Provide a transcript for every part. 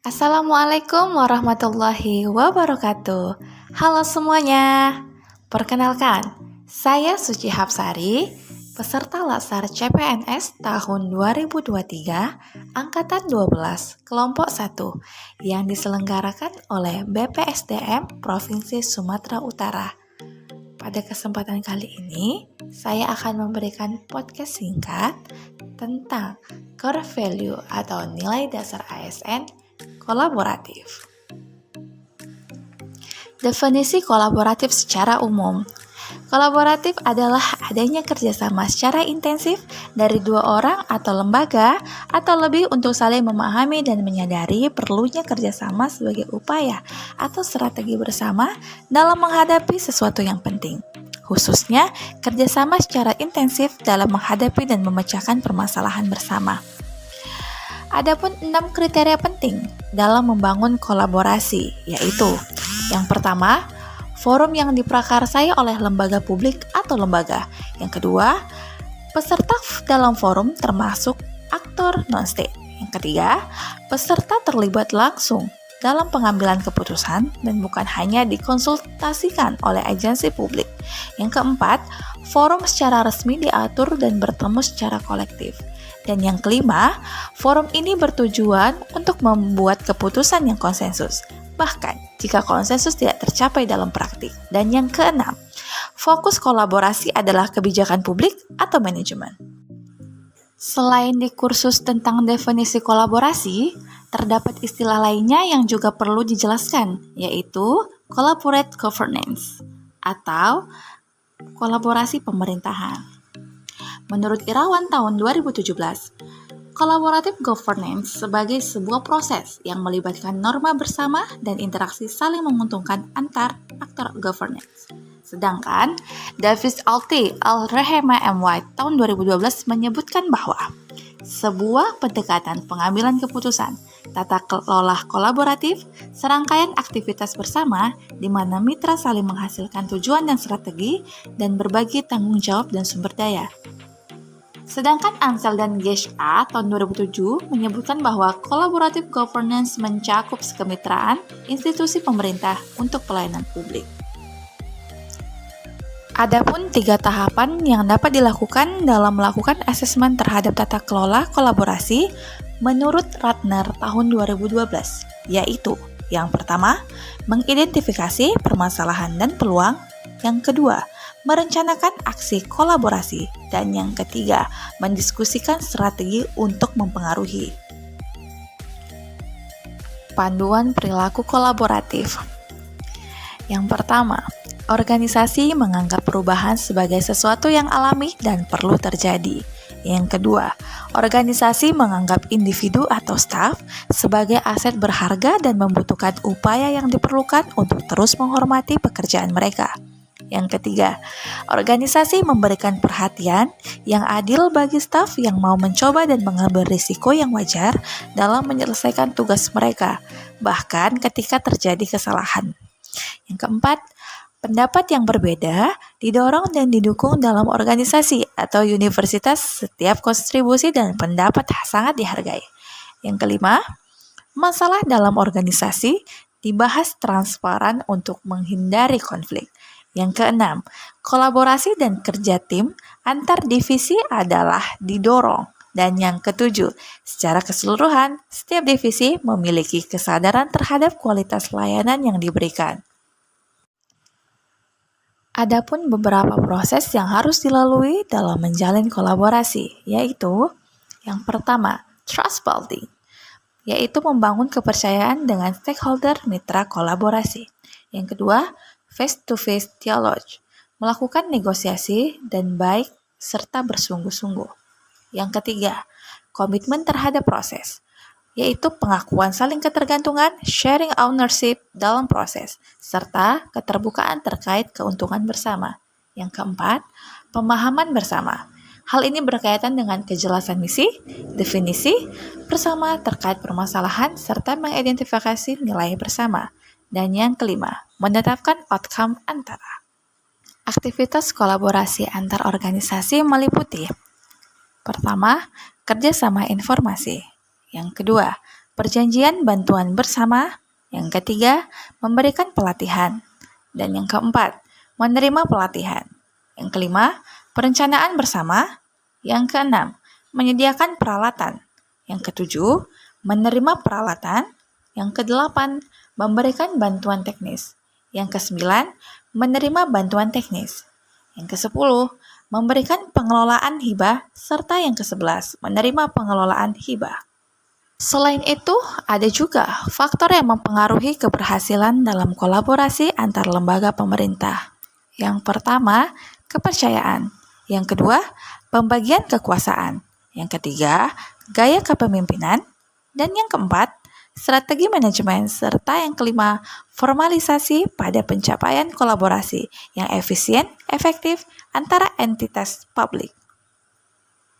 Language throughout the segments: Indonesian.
Assalamualaikum warahmatullahi wabarakatuh. Halo semuanya. Perkenalkan, saya Suci Hapsari, peserta Latsar CPNS tahun 2023, angkatan 12, kelompok 1, yang diselenggarakan oleh BPSDM Provinsi Sumatera Utara. Pada kesempatan kali ini, saya akan memberikan podcast singkat tentang core value atau nilai dasar ASN kolaboratif. Definisi kolaboratif secara umum. Kolaboratif adalah adanya kerjasama secara intensif dari dua orang atau lembaga atau lebih untuk saling memahami dan menyadari perlunya kerjasama sebagai upaya atau strategi bersama dalam menghadapi sesuatu yang penting. Khususnya kerjasama secara intensif dalam menghadapi dan memecahkan permasalahan bersama. Adapun 6 kriteria penting dalam membangun kolaborasi, yaitu yang pertama, forum yang diprakarsai oleh lembaga publik atau lembaga. Yang kedua, peserta dalam forum termasuk aktor non-state. Yang ketiga, peserta terlibat langsung dalam pengambilan keputusan dan bukan hanya dikonsultasikan oleh agensi publik. Yang keempat, forum secara resmi diatur dan bertemu secara kolektif. Dan yang kelima, forum ini bertujuan untuk membuat keputusan yang konsensus, bahkan jika konsensus tidak tercapai dalam praktik. Dan yang keenam, fokus kolaborasi adalah kebijakan publik atau manajemen. Selain di kursus tentang definisi kolaborasi, terdapat istilah lainnya yang juga perlu dijelaskan, yaitu corporate governance atau kolaborasi pemerintahan. Menurut Irawan tahun 2017, collaborative governance sebagai sebuah proses yang melibatkan norma bersama dan interaksi saling menguntungkan antar aktor governance. Sedangkan Davis Alti Al-Rahema M. White tahun 2012 menyebutkan bahwa sebuah pendekatan pengambilan keputusan, tata kelola kolaboratif, serangkaian aktivitas bersama di mana mitra saling menghasilkan tujuan dan strategi dan berbagi tanggung jawab dan sumber daya. Sedangkan Ansel dan Gesh A tahun 2007 menyebutkan bahwa collaborative governance mencakup kemitraan institusi pemerintah untuk pelayanan publik. Adapun 3 tahapan yang dapat dilakukan dalam melakukan asesmen terhadap tata kelola kolaborasi menurut Ratner tahun 2012, yaitu yang pertama, mengidentifikasi permasalahan dan peluang, yang kedua, merencanakan aksi kolaborasi, dan yang ketiga, mendiskusikan strategi untuk mempengaruhi. Panduan perilaku kolaboratif. Yang pertama, organisasi menganggap perubahan sebagai sesuatu yang alami dan perlu terjadi. Yang kedua, organisasi menganggap individu atau staf sebagai aset berharga dan membutuhkan upaya yang diperlukan untuk terus menghormati pekerjaan mereka. Yang ketiga, organisasi memberikan perhatian yang adil bagi staf yang mau mencoba dan mengambil risiko yang wajar dalam menyelesaikan tugas mereka, bahkan ketika terjadi kesalahan. Yang keempat, pendapat yang berbeda didorong dan didukung dalam organisasi atau universitas. Setiap kontribusi dan pendapat sangat dihargai. Yang kelima, masalah dalam organisasi dibahas transparan untuk menghindari konflik. Yang keenam, kolaborasi dan kerja tim antar divisi adalah didorong. Dan yang ketujuh, secara keseluruhan, setiap divisi memiliki kesadaran terhadap kualitas layanan yang diberikan. Adapun beberapa proses yang harus dilalui dalam menjalin kolaborasi, yaitu yang pertama, trust building, yaitu membangun kepercayaan dengan stakeholder mitra kolaborasi. Yang kedua, face-to-face dialogue, melakukan negosiasi dan baik serta bersungguh-sungguh. Yang ketiga, komitmen terhadap proses, yaitu pengakuan saling ketergantungan, sharing ownership dalam proses, serta keterbukaan terkait keuntungan bersama. Yang keempat, pemahaman bersama. Hal ini berkaitan dengan kejelasan misi, definisi bersama terkait permasalahan, serta mengidentifikasi nilai bersama. Dan yang kelima, menetapkan outcome antara. Aktivitas kolaborasi antar organisasi meliputi: pertama, kerjasama informasi. Yang kedua, perjanjian bantuan bersama. Yang ketiga, memberikan pelatihan. Dan yang keempat, menerima pelatihan. Yang kelima, perencanaan bersama. Yang keenam, menyediakan peralatan. Yang ketujuh, menerima peralatan. Yang kedelapan, memberikan bantuan teknis. Yang kesembilan, menerima bantuan teknis. Yang kesepuluh, memberikan pengelolaan hibah. Serta yang kesebelas, menerima pengelolaan hibah. Selain itu, ada juga faktor yang mempengaruhi keberhasilan dalam kolaborasi antar lembaga pemerintah. Yang pertama, kepercayaan. Yang kedua, pembagian kekuasaan. Yang ketiga, gaya kepemimpinan. Dan yang keempat, strategi manajemen. Serta yang kelima, formalisasi pada pencapaian kolaborasi yang efisien, efektif antara entitas publik.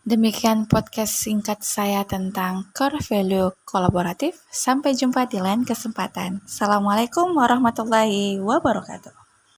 Demikian podcast singkat saya tentang core value kolaboratif. Sampai jumpa di lain kesempatan. Assalamualaikum warahmatullahi wabarakatuh.